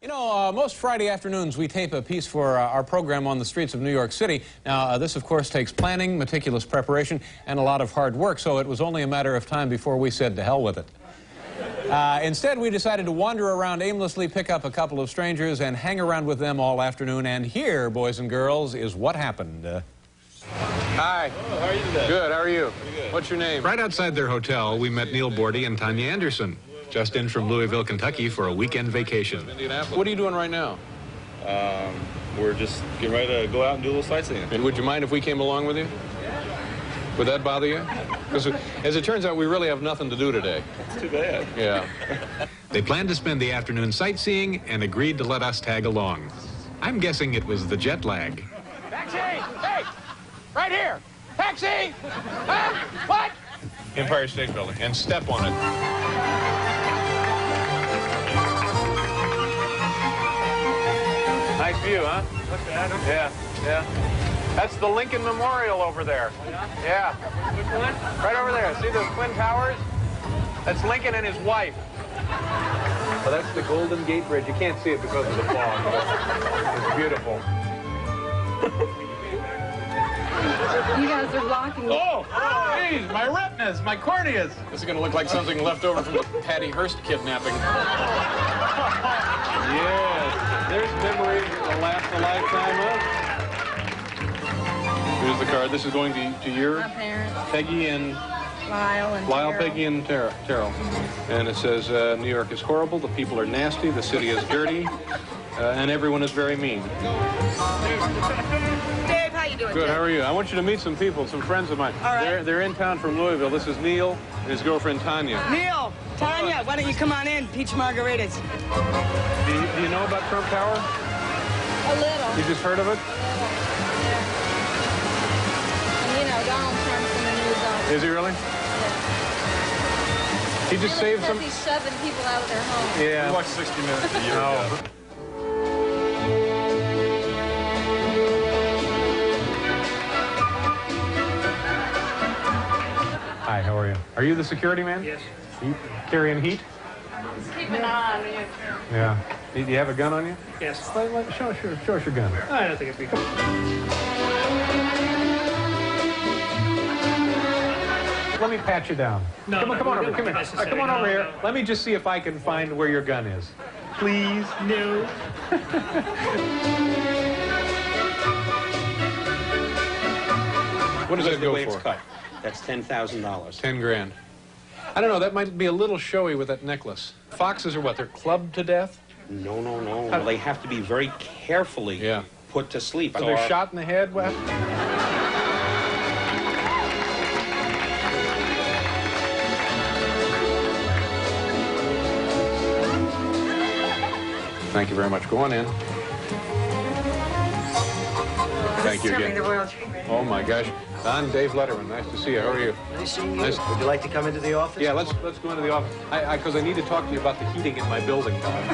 You know, most Friday afternoons we tape a piece for our program on the streets of New York City. Now, this, of course, takes planning, meticulous preparation, and a lot of hard work, so it was only a matter of time before we said to hell with it. Instead, we decided to wander around aimlessly, pick up a couple of strangers, and hang around with them all afternoon. And here, boys and girls, is what happened. Hi. Oh, how are you today? Good, how are you? Pretty good. What's your name? Right outside their hotel, we met Neil Bordy and Tanya Anderson, just in from Louisville, Kentucky for a weekend vacation. What are you doing right now? We're just getting ready to go out and do a little sightseeing. And would you mind if we came along with you? Would that bother you? Because as it turns out, we really have nothing to do today. It's too bad. Yeah. They planned to spend the afternoon sightseeing and agreed to let us tag along. I'm guessing it was the jet lag. Taxi! Hey! Right here! Taxi! Huh? What? Empire State Building. And step on it. Nice view, huh? Look at it. Yeah, yeah. That's the Lincoln Memorial over there. Yeah. Which one? Right over there. See those twin towers? That's Lincoln and his wife. Well, that's the Golden Gate Bridge. You can't see it because of the fog, but it's beautiful. You guys are blocking me. Oh, geez, my retinas, my corneas. This is going to look like something left over from the Patty Hearst kidnapping. Yes, there's memories that will last a lifetime of. Here's the card. This is going to your My parents, Peggy and Lyle and Lyle, Terrell. Peggy, and Terrell. And it says, New York is horrible, the people are nasty, the city is dirty, and everyone is very mean. Dave, how you doing? Good, Dave? how are you? I want you to meet some people, some friends of mine. All right. They're in town from Louisville. This is Neil and his girlfriend, Tanya. Neil, Tanya, why don't you come on in? Peach margaritas. Do you know about Trump Tower? A little. You just heard of it? And you know, Donald Trump's in the news all the Is he really? He just saved some... He's shoving people out of their homes. Yeah. We watched 60 Minutes a year ago. Hi, how are you? Are you the security man? Yes. You carrying heat? Keep an eye on you. Yeah. Do you have a gun on you? Yes. Show us your gun. I don't think it'd be. Let me pat you down. No, come on, no, come on we over. don't Come here. necessarily. Come on over No, here. no. Let me just see if I can find where your gun is. Please. No. What does that The go way it's for? cut. That's $10,000. 10 grand. I don't know, that might be a little showy with that necklace. Foxes are what, they're clubbed to death? No, no, no. Well, they have to be very carefully Yeah. put to sleep. Are So they our- shot in the head? What? Thank you very much. Go on in. Thank you again. Oh my gosh. Don, Dave Letterman. Nice to see you. How are you? Nice seeing you. Nice. Would you like to come into the office? Yeah, let's go into the office. Because I need to talk to you about the heating in my building, Don.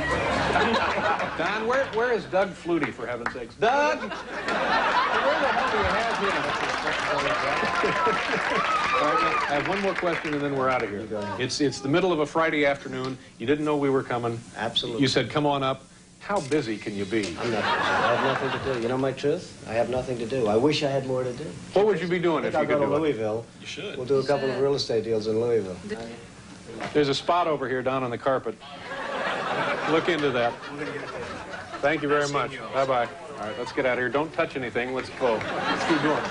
Don, where is Doug Flutie, for heaven's sakes? Doug! Where the hell do you have him? All right, I have one more question, and then we're out of here. It's the middle of a Friday afternoon. You didn't know we were coming. Absolutely. You said, come on up. How busy can you be? I'm not busy. I have nothing to do. You know my truth? I have nothing to do. I wish I had more to do. What would you be doing I if think you I'll could go to do it? Louisville. You should. We'll do a couple of real estate deals in Louisville. There's a spot over here down on the carpet. Look into that. Thank you very much. Bye-bye. All right, let's get out of here. Don't touch anything. Let's go. Let's keep going.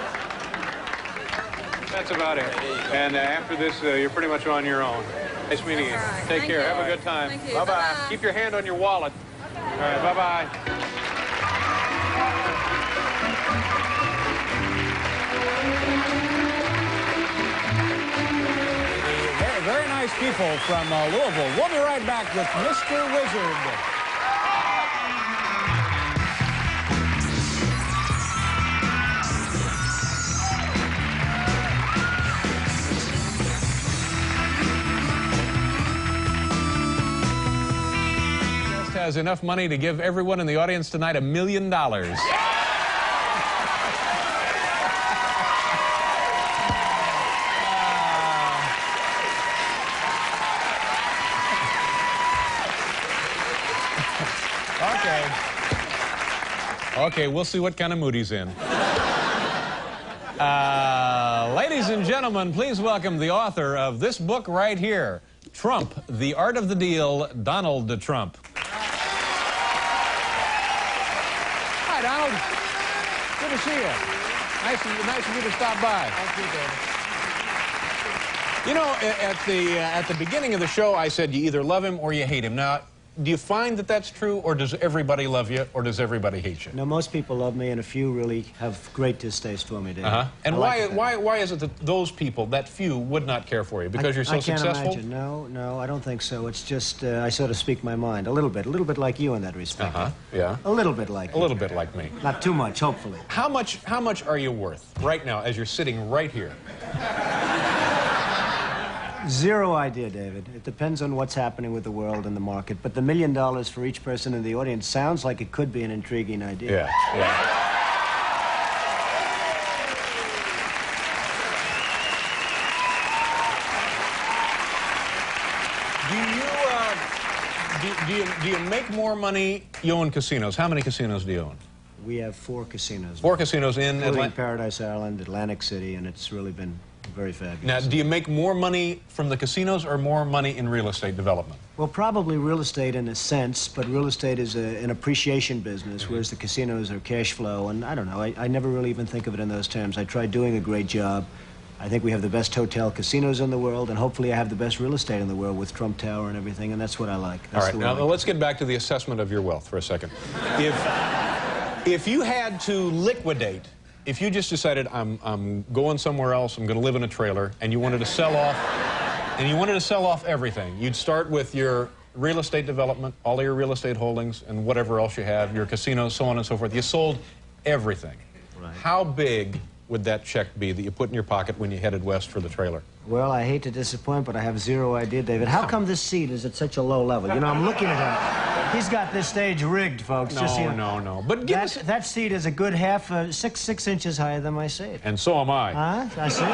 That's about it. And after this, you're pretty much on your own. Nice meeting you. right. Take Thank care. you. Have a good time. Thank you. Bye-bye. Bye-bye. Keep your hand on your wallet. All right, bye-bye. Very nice people from Louisville. We'll be right back with Mr. Wizard. Has enough money to give everyone in the audience tonight $1 million. Okay. Okay, we'll see what kind of mood he's in. Ladies and gentlemen, please welcome the author of this book right here, Trump, The Art of the Deal, Donald Trump. Hi, Donald. Good to see you. Nice of you to stop by. Thank you, David. You know, at the beginning of the show, I said you either love him or you hate him. Now, do you find that that's true, or does everybody love you, or does everybody hate you? No, most people love me, and a few really have great distaste for me, David. And why is it that those people, that few, would not care for you? Because you're so successful? I can't imagine. No, I don't think so. It's just I sort of speak my mind a little bit like you in that respect. Yeah. A little bit like A little bit like me. Not too much, hopefully. How much are you worth right now as you're sitting right here? Zero idea, David. It depends on what's happening with the world and the market. But the $1 million for each person in the audience sounds like it could be an intriguing idea. Yeah. Do you make more money? You own casinos. How many casinos do you own? We have 4 casinos. 4 casinos in Atlanta? Paradise Island, Atlantic City, and it's really been very fabulous. Now, do you make more money from the casinos or more money in real estate development? Well, probably real estate in a sense, but real estate is an appreciation business, whereas the casinos are cash flow, and I don't know, I never really even think of it in those terms. I try doing a great job. I think we have the best hotel casinos in the world, and hopefully I have the best real estate in the world with Trump Tower and everything, and that's what I like. That's all right, now let's get back to the assessment of your wealth for a second. If you had to liquidate, if you just decided I'm going somewhere else, I'm going to live in a trailer, and you wanted to sell off, everything, you'd start with your real estate development, all of your real estate holdings, and whatever else you have, your casinos, so on and so forth. You sold everything. Right. How big would that check be that you put in your pocket when you headed west for the trailer? Well, I hate to disappoint, but I have zero idea, David. How come this seat is at such a low level? You know, I'm looking at him. He's got this stage rigged, folks. No. But that seat is a good half, 6 inches higher than my seat. And so am I. Huh? I see.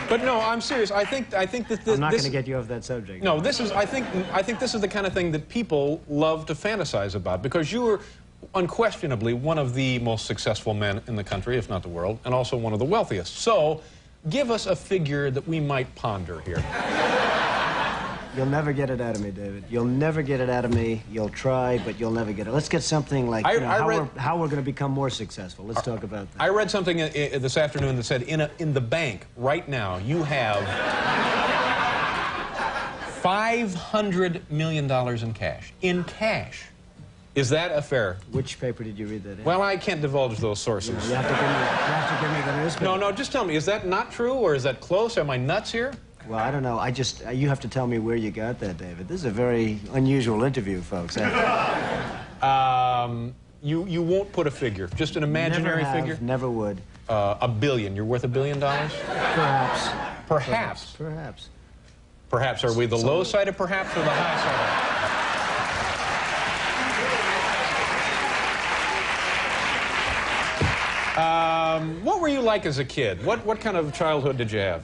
But no, I'm serious. I think that this... I'm not going to get you off that subject. No, this is... I think this is the kind of thing that people love to fantasize about, because you were unquestionably one of the most successful men in the country, if not the world, and also one of the wealthiest. So, give us a figure that we might ponder here. You'll never get it out of me, David. You'll never get it out of me. You'll try, but you'll never get it. Let's get something like how we're going to become more successful. Let's talk about that. I read something this afternoon that said in the bank right now you have $500 million in cash. In cash. Is that a fair? Which paper did you read that in? Well, I can't divulge those sources. You have to give me the newspaper. No, just tell me, is that not true, or is that close? Am I nuts here? Well, I don't know. You have to tell me where you got that, David. This is a very unusual interview, folks. You won't put a figure, just an imaginary figure? Never would. $1 billion. You're worth $1 billion? Perhaps. Perhaps. Perhaps. Are we the low side of perhaps or the high side of? What were you like as a kid? What kind of childhood did you have?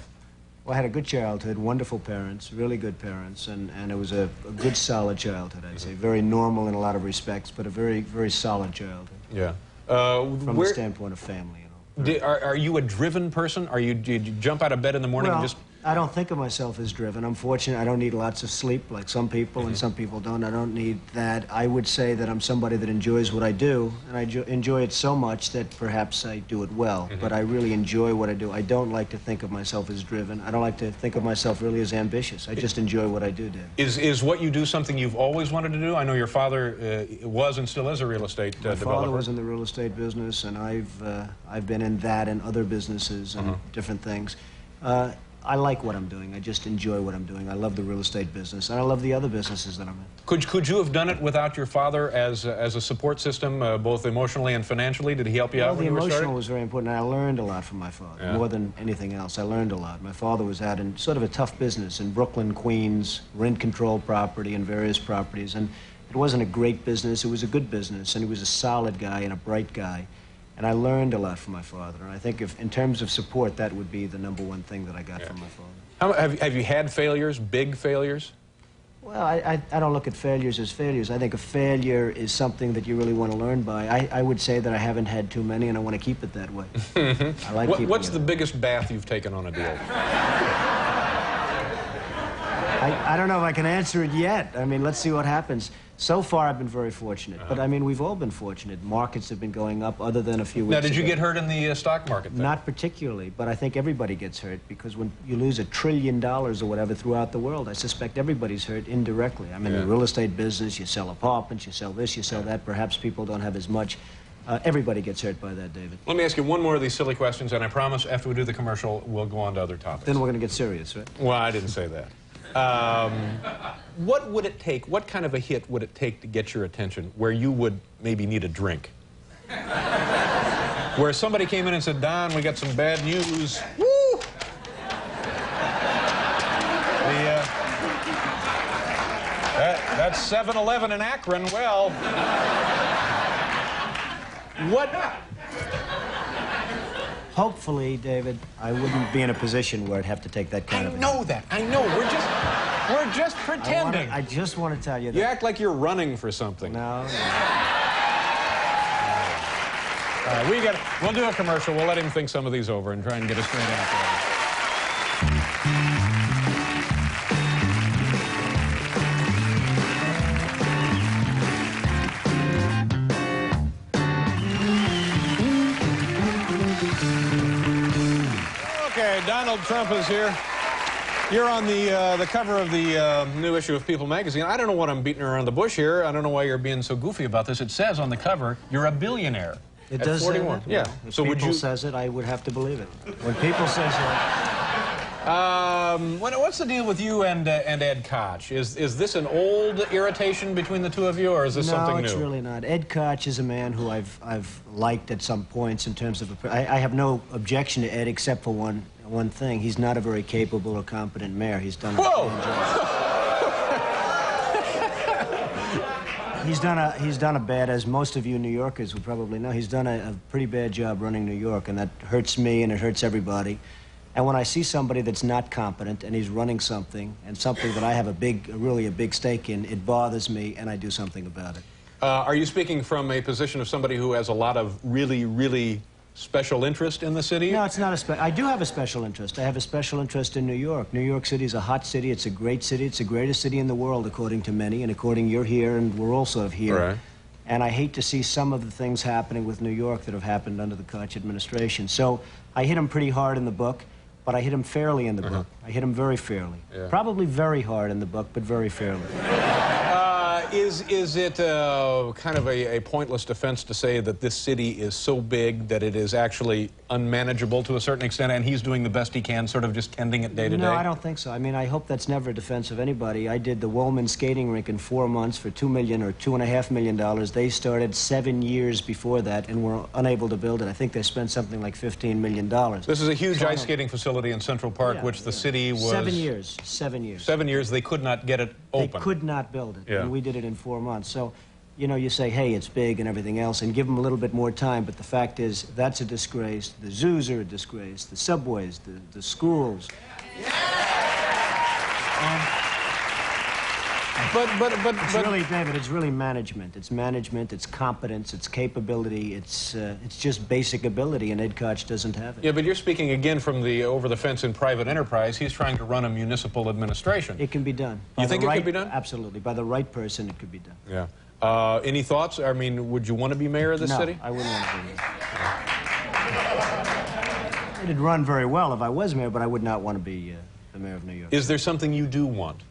Well, I had a good childhood, wonderful parents, really good parents, and it was a good, solid childhood, I'd say. Very normal in a lot of respects, but a very, very solid childhood. Yeah. From the standpoint of family, you know. Are you a driven person? Do you jump out of bed in the morning and just... I don't think of myself as driven. I'm fortunate. I don't need lots of sleep like some people, and some people don't. I don't need that. I would say that I'm somebody that enjoys what I do, and I enjoy it so much that perhaps I do it well. But I really enjoy what I do. I don't like to think of myself as driven. I don't like to think of myself really as ambitious. I just enjoy what I do, Dave. Is what you do something you've always wanted to do? I know your father was and still is a real estate developer. My father was in the real estate business, and I've been in that and other businesses and different things. I like what I'm doing. I just enjoy what I'm doing. I love the real estate business, and I love the other businesses that I'm in. Could you have done it without your father as a support system, both emotionally and financially? Did he help you out when you were starting? The emotional was very important, and I learned a lot from my father, more than anything else. I learned a lot. My father was out in sort of a tough business in Brooklyn, Queens, rent-controlled property and various properties, and it wasn't a great business. It was a good business, and he was a solid guy and a bright guy. And I learned a lot from my father. And I think in terms of support, that would be the #1 thing that I got from my father. Have you had failures, big failures? Well, I don't look at failures as failures. I think a failure is something that you really want to learn by. I would say that I haven't had too many, and I want to keep it that way. I like keeping What's it the biggest bath you've taken on a deal? I don't know if I can answer it yet. I mean, let's see what happens. So far, I've been very fortunate. But, I mean, we've all been fortunate. Markets have been going up other than a few weeks Now, did you ago. get hurt in the stock market then? Not particularly, but I think everybody gets hurt because when you lose $1 trillion or whatever throughout the world, I suspect everybody's hurt indirectly. I'm in the real estate business. You sell apartments, you sell this, you sell that. Perhaps people don't have as much. Everybody gets hurt by that, David. Let me ask you one more of these silly questions, and I promise after we do the commercial, we'll go on to other topics. Then we're going to get serious, right? Well, I didn't say that. What would it take, what kind of a hit would it take to get your attention where you would maybe need a drink? Where somebody came in and said, Don, we got some bad news. Woo! That's 7-Eleven in Akron. Well, what? Hopefully, David, I wouldn't be in a position where I'd have to take that kind of a... I know that. I know. We're just pretending. I just want to tell you that... You act like you're running for something. No. We'll do a commercial. We'll let him think some of these over and try and get a straight answer. Okay, Donald Trump is here. You're on the cover of the new issue of People magazine. I don't know what I'm beating around the bush here. I don't know why you're being so goofy about this. It says on the cover, you're a billionaire. It at does 41. say that? Yeah. Well, if so would people you says it, I would have to believe it. When people say so... what's the deal with you and Ed Koch? Is this an old irritation between the two of you, or is this something new? No, it's really not. Ed Koch is a man who I've liked at some points in terms of... I have no objection to Ed except for one thing. He's not a very capable or competent mayor. He's done a fine job. He's done a bad, as most of you New Yorkers would probably know, he's done a pretty bad job running New York, and that hurts me and it hurts everybody. And when I see somebody that's not competent and he's running something, and something that I have really a big stake in, it bothers me and I do something about it. Are you speaking from a position of somebody who has a lot of really special interest in the city? No, it's not I do have a special interest. I have a special interest in New York. New York City is a hot city. It's a great city. It's the greatest city in the world, according to many, and according you're here, and we're also here. Right. And I hate to see some of the things happening with New York that have happened under the Koch administration. So I hit him pretty hard in the book, but I hit him fairly in the book. I hit him very fairly. Yeah. Probably very hard in the book, but very fairly. Is it kind of a pointless defense to say that this city is so big that it is actually unmanageable to a certain extent, and he's doing the best he can, sort of just tending it day to day? No, I don't think so. I mean, I hope that's never a defense of anybody. I did the Woolman skating rink in 4 months for $2 million or $2.5 million. They started 7 years before that and were unable to build it. I think they spent something like $15 million. This is a huge ice skating facility in Central Park, which the city was... 7 years. 7 years. 7 years, they could not get it open. They could not build it, Yeah. and we did it in 4 months. So, you know, you say, hey, it's big and everything else, and give them a little bit more time, but the fact is, that's a disgrace. The zoos are a disgrace. The subways, the schools. It's really, David, it's really management. It's management, it's competence, it's capability, it's just basic ability, and Ed Koch doesn't have it. Yeah, but you're speaking again from the over-the-fence in private enterprise. He's trying to run a municipal administration. It can be done. You think it could be done? Absolutely. By the right person, it could be done. Yeah. Any thoughts? I mean, would you want to be mayor of this city? No, I wouldn't want to be mayor. It'd run very well if I was mayor, but I would not want to be the mayor of New York. Is there something you do want?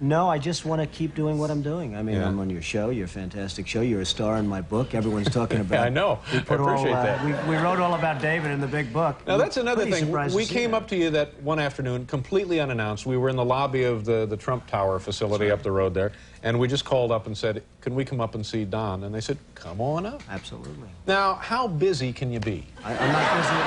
No, I just want to keep doing what I'm doing. I mean, Yeah. I'm on your show. You're a fantastic show. You're a star in my book. Everyone's talking about... Yeah, I know. I appreciate that. We wrote all about David in the big book. Now, that's another Pretty thing. surprised We to see came that. up to you that one afternoon, completely unannounced. We were in the lobby of the Trump Tower facility up the road there, and we just called up and said, can we come up and see Don? And they said, come on up. Absolutely. Now, how busy can you be? I'm not busy at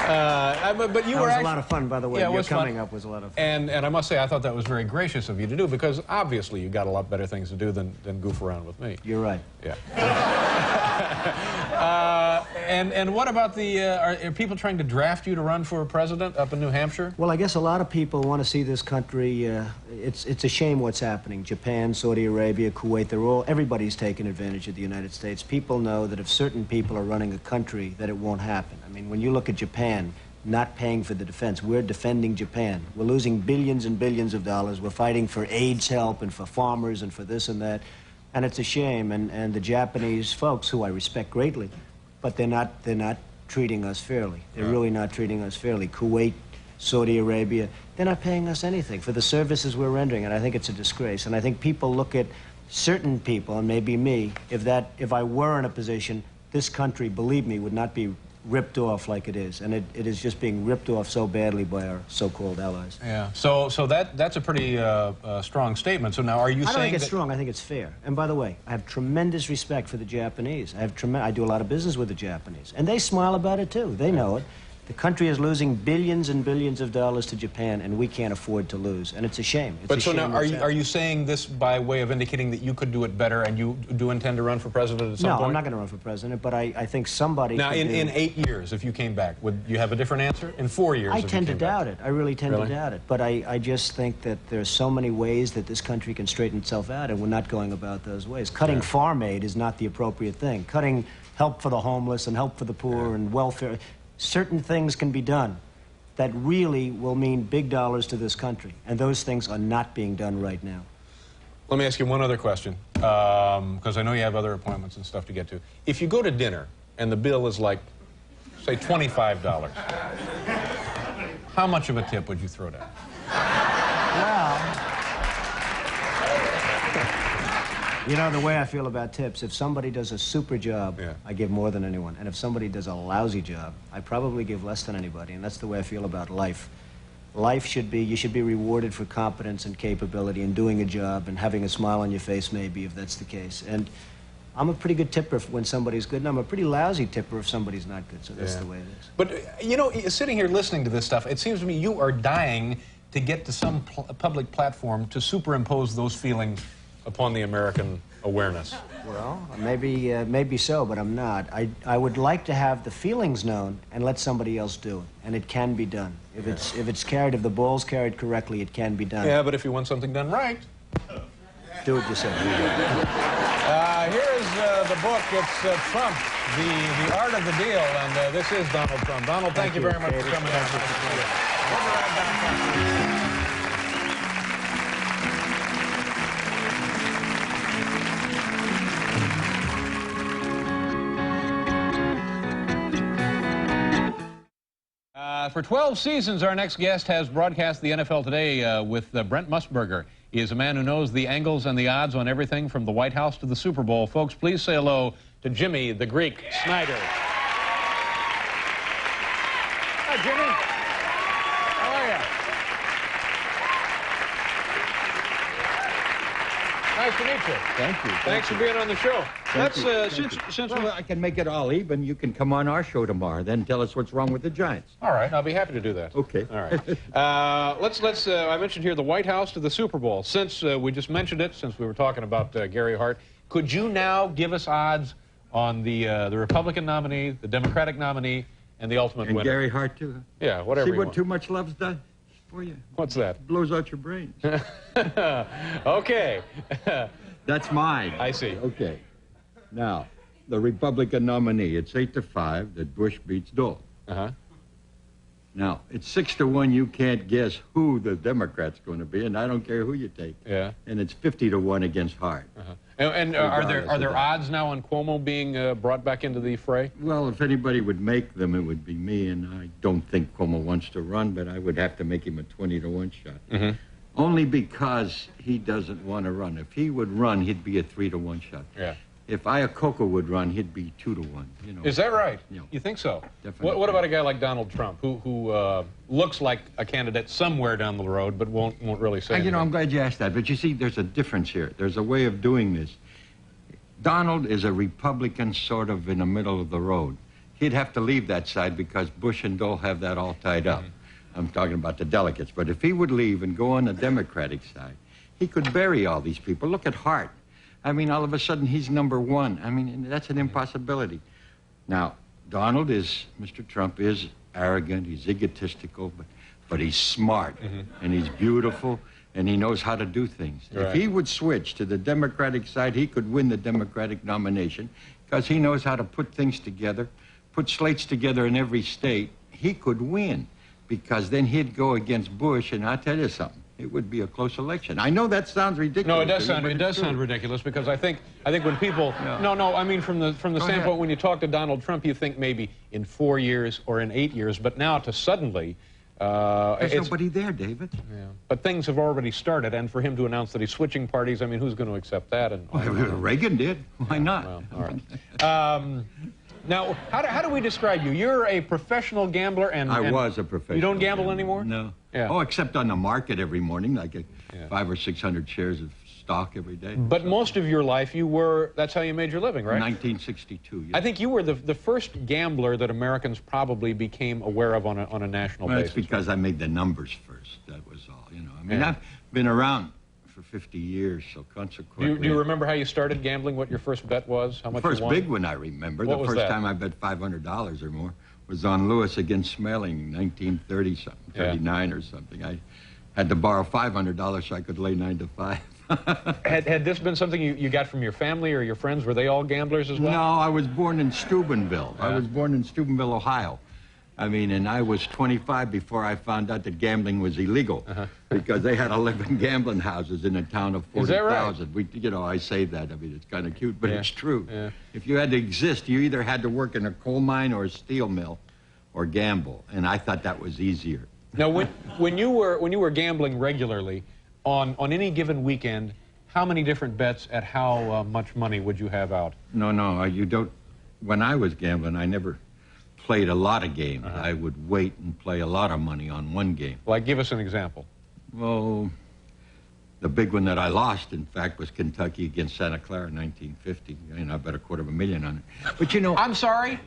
all. But you That were was actually, a lot of fun, by the way. Yeah, it Your was fun. coming up was a lot of fun. And I must say, I thought that was very gracious of you to do, because obviously you got a lot better things to do than goof around with me. You're right. Yeah. And what about the, are people trying to draft you to run for president up in New Hampshire? Well, I guess a lot of people want to see this country. It's a shame what's happening. Japan, Saudi Arabia, Kuwait, everybody's taking advantage of the United States. People know that if certain people are running a country, that it won't happen. I mean, when you look at Japan, not paying for the defense, we're defending Japan. We're losing billions and billions of dollars. We're fighting for AIDS help and for farmers and for this and that. And it's a shame. And the Japanese folks, who I respect greatly, but they're not treating us fairly. They're really not treating us fairly. Kuwait, Saudi Arabia, they're not paying us anything for the services we're rendering, and I think it's a disgrace. And I think people look at certain people, and maybe me, if I were in a position, this country, believe me, would not be ripped off like it is. And it is just being ripped off so badly by our so-called allies. Yeah. So that's a pretty strong statement. So now, are you saying I don't think it's that strong. I think it's fair. And by the way, I have tremendous respect for the Japanese. I do a lot of business with the Japanese. And they smile about it, too. They know it. The country is losing billions and billions of dollars to Japan, and we can't afford to lose. And it's a shame. It's But a so shame now, are you saying this by way of indicating that you could do it better, and you do intend to run for president at some point? No, I'm not going to run for president, but I think somebody Now, could in 8 years, if you came back, would you have a different answer? In 4 years, I if you tend to came back? doubt it. I really tend Really? to doubt it. But I just think that there are so many ways that this country can straighten itself out, and we're not going about those ways. Cutting farm aid is not the appropriate thing. Cutting help for the homeless and help for the poor and welfare. Certain things can be done that really will mean big dollars to this country, and those things are not being done right now. Let me ask you one other question, because I know you have other appointments and stuff to get to. If you go to dinner and the bill is like, say, $25, how much of a tip would you throw down? Well, you know, the way I feel about tips, if somebody does a super job, I give more than anyone. And if somebody does a lousy job, I probably give less than anybody. And that's the way I feel about life. Life should be, you should be rewarded for competence and capability and doing a job and having a smile on your face, maybe, if that's the case. And I'm a pretty good tipper when somebody's good, and I'm a pretty lousy tipper if somebody's not good. So that's the way it is. But, you know, sitting here listening to this stuff, it seems to me you are dying to get to some public platform to superimpose those feelings upon the American awareness. Well, maybe so, but I'm not. I would like to have the feelings known and let somebody else do it, and it can be done. If the ball's carried correctly, it can be done. Yeah, but if you want something done right, do it yourself. Here is the book. It's Trump, the Art of the Deal, and this is Donald Trump. Donald, thank you very much for coming out. We'll be right back. For 12 seasons, our next guest has broadcast the NFL Today with Brent Musburger. He is a man who knows the angles and the odds on everything from the White House to the Super Bowl. Folks, please say hello to Jimmy the Greek Snyder. Hi, Jimmy. How are you? Nice to meet you. Thank you. Thanks for being on the show. Since I can make it all even, you can come on our show tomorrow, then tell us what's wrong with the Giants. All right, I'll be happy to do that. Okay. All right. Let's. I mentioned here the White House to the Super Bowl. Since we just mentioned it, since we were talking about Gary Hart, could you now give us odds on the Republican nominee, the Democratic nominee, and the ultimate winner? And Gary Hart too. Huh? Yeah, whatever. See you what want. too much love's done for you? What's that? It blows out your brains. Okay. That's mine. I see. Okay. Now, the Republican nominee, it's 8-5 that Bush beats Dole. Uh-huh. Now, it's 6-1. You can't guess who the Democrat's going to be, and I don't care who you take. Yeah. And it's 50-1 against Hart. Uh-huh. And are there odds now on Cuomo being brought back into the fray? Well, if anybody would make them, it would be me, and I don't think Cuomo wants to run, but I would have to make him a 20-1 shot. Mm-hmm. Only because he doesn't want to run. If he would run, he'd be a 3-1 shot. Yeah. If Iacocca would run, he'd be 2-1. You know. Is that right? Yeah. You think so? Definitely. What about a guy like Donald Trump, who looks like a candidate somewhere down the road, but won't really say anything? You know, I'm glad you asked that. But you see, there's a difference here. There's a way of doing this. Donald is a Republican sort of in the middle of the road. he'd have to leave that side because Bush and Dole have that all tied up. I'm talking about the delegates. But if he would leave and go on the Democratic side, he could bury all these people. Look at Hart. I mean, all of a sudden, he's #1. I mean, that's an impossibility. Now, Mr. Trump is arrogant, he's egotistical, but he's smart, and he's beautiful, and he knows how to do things. Right. If he would switch to the Democratic side, he could win the Democratic nomination because he knows how to put things together, put slates together in every state. He could win because then he'd go against Bush, and I'll tell you something. It would be a close election. I know that sounds ridiculous. No, it does sound ridiculous because I think when people I mean from the standpoint when you talk to Donald Trump, you think maybe in 4 years or in 8 years, but now to suddenly there's nobody there, David. Yeah. But things have already started, and for him to announce that he's switching parties, I mean, who's going to accept that? And Reagan did. Why not? Well, all right. Now, how do we describe you? You're a professional gambler, and I was a professional. You don't gamble gambler anymore? No. Yeah. Oh, except on the market every morning, like 500 or 600 shares of stock every day. But most of your life, that's how you made your living, right? 1962. Yes. I think you were the first gambler that Americans probably became aware of on a national basis. That's because I made the numbers first. That was all. You know, I mean, I've been around for 50 years, so consequently. Do you remember how you started gambling? What your first bet was? How much? The first you won? big one I remember. What the was first that? time I bet $500 or more was on Lewis against Smelling, 1930 something, 39 or something. I had to borrow $500 so I could lay 9 to 5. Had this been something you got from your family or your friends? Were they all gamblers as well? No, I was born in Steubenville. I was born in Steubenville, Ohio. I mean, and I was 25 before I found out that gambling was illegal because they had 11 gambling houses in a town of 40,000. Is that right? You know, I say that. I mean, it's kind of cute, but it's true. Yeah. If you had to exist, you either had to work in a coal mine or a steel mill or gamble, and I thought that was easier. Now, when you were gambling regularly, on any given weekend, how many different bets at how much money would you have out? No, you don't. When I was gambling, I never played a lot of games. I would wait and play a lot of money on one game. Like, give us an example. Well, the big one that I lost, in fact, was Kentucky against Santa Clara in 1950. And I bet $250,000 on it. But you know... I'm sorry?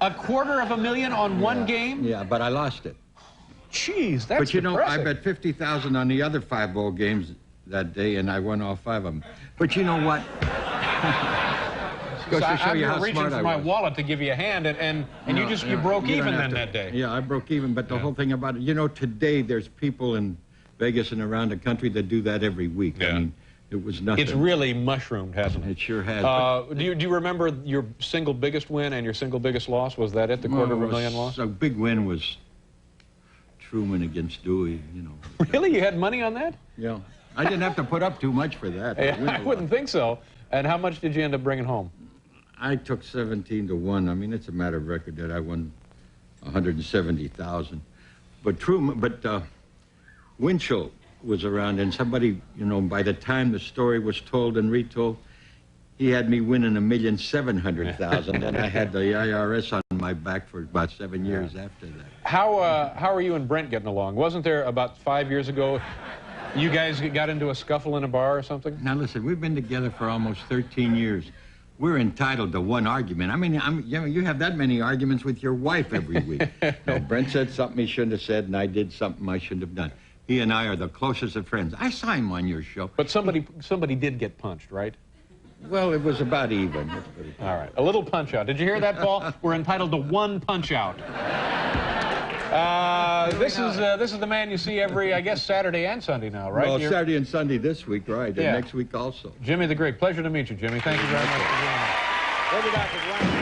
$250,000 on one game? Yeah, but I lost it. Jeez, that's But you know, I depressing. bet $50,000 on the other 5 bowl games that day, and I won all 5 of them. But you know what? Goes to show you how reaching smart for I my was. wallet to give you a hand, and you broke even then that day. Yeah, I broke even, but the whole thing about it, you know, today there's people in Vegas and around the country that do that every week. Yeah. I mean, it was nothing. It's really mushroomed, hasn't it? It sure has. Do you remember your single biggest win and your single biggest loss? Was that it, the $250,000 loss? A big win was Truman against Dewey, you know. Really? You had money on that? Yeah. I didn't have to put up too much for that. I wouldn't think so. And how much did you end up bringing home? I took 17 to 1. I mean, it's a matter of record that I won 170,000. But Winchell was around, and somebody, you know, by the time the story was told and retold, he had me winning $1,700,000, and I had the IRS on my back for about 7 years after that. How are you and Brent getting along? Wasn't there about 5 years ago, you guys got into a scuffle in a bar or something? Now listen, we've been together for almost 13 years. We're entitled to one argument. I mean, you know, you have that many arguments with your wife every week. No, Brent said something he shouldn't have said, and I did something I shouldn't have done. He and I are the closest of friends. I saw him on your show. But somebody did get punched, right? Well, it was about even. All right, a little punch out. Did you hear that, Paul? We're entitled to one punch out. This is the man you see every, I guess, Saturday and Sunday now, right? Well, Saturday and Sunday this week, right? Yeah. And next week also. Jimmy the Greek. Pleasure to meet you, Jimmy. Thank you very much for being here. We'll be back with Ron.